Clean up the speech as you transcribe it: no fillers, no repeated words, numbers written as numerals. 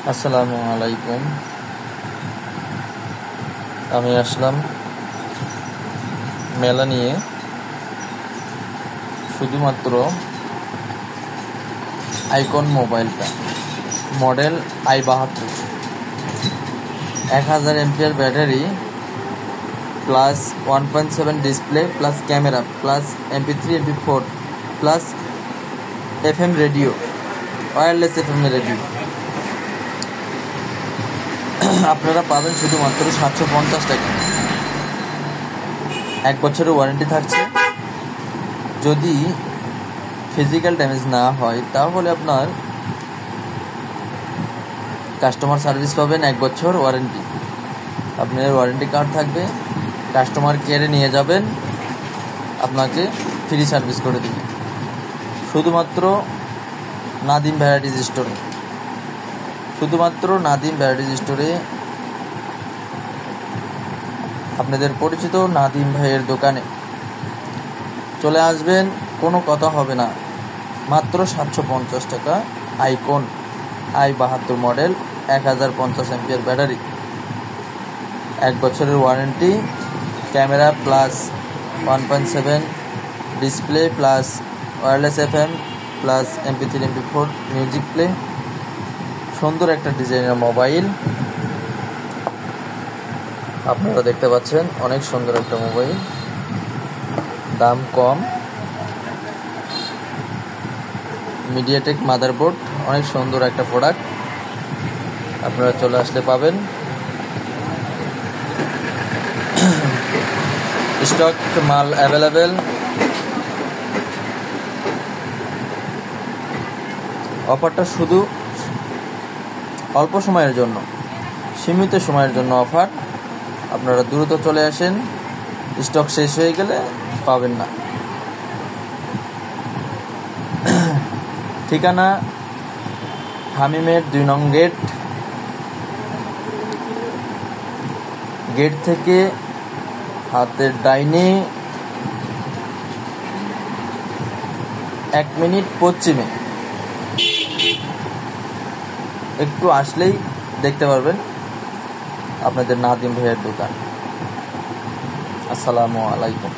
আসসালামু আলাইকুম। আমি আসলাম মেলা নিয়ে, শুধুমাত্র আইকন মোবাইলটা, model i72, 1000 MPR battery plus 1.7 display plus camera plus MP3 MP4 plus FM radio, wireless FM radio. আপনারা পাবেন শুধুমাত্র 750 টাকা। 1 বছরের ওয়ারেন্টি থাকছে। যদি ফিজিক্যাল ড্যামেজ না হয় তাহলে আপনার কাস্টমার সার্ভিস পাবেন 1 বছর ওয়ারেন্টি। আপনার ওয়ারেন্টি কার্ড থাকবে, কাস্টমার কেয়ারে নিয়ে যাবেন, আপনাকে ফ্রি সার্ভিস করে দেবে। শুধুমাত্র নাদিম ভ্যারাইটিজ স্টোরে, আপনাদের পরিচিত নাদিম ভাইয়ের দোকানে চলে আসবেন, কোনো কথা হবে না। মাত্র 750 টাকা। Icon i72 model, 1050 MPR battery, 1 বছরের warranty, camera plus 1.7 display plus wireless FM plus MP3 MP4 music play. সুন্দর একটা ডিজাইনের মোবাইল আপনারা দেখতে পাচ্ছেন, অনেক সুন্দর একটা মোবাইল, দাম কম, মিডিয়াটেক মাদারবোর্ড, অনেক সুন্দর একটা প্রোডাক্ট। আপনারা চলে আসলে পাবেন। স্টক মাল অ্যাভেলেবেল। অফারটা শুধু অল্প সময়ের জন্য, সীমিত সময়ের জন্য অফার। আপনারা দ্রুত চলে আসেন, স্টক শেষ হয়ে গেলে পাবেন না। ঠিকানা হামিমের 2 নং গেট থেকে হাতের ডাইনে 1 মিনিট পশ্চিমে একটু আসলেই দেখতে পারবেন আপনাদের নাদিম ভাইয়ের দোকান। আসসালামু আলাইকুম।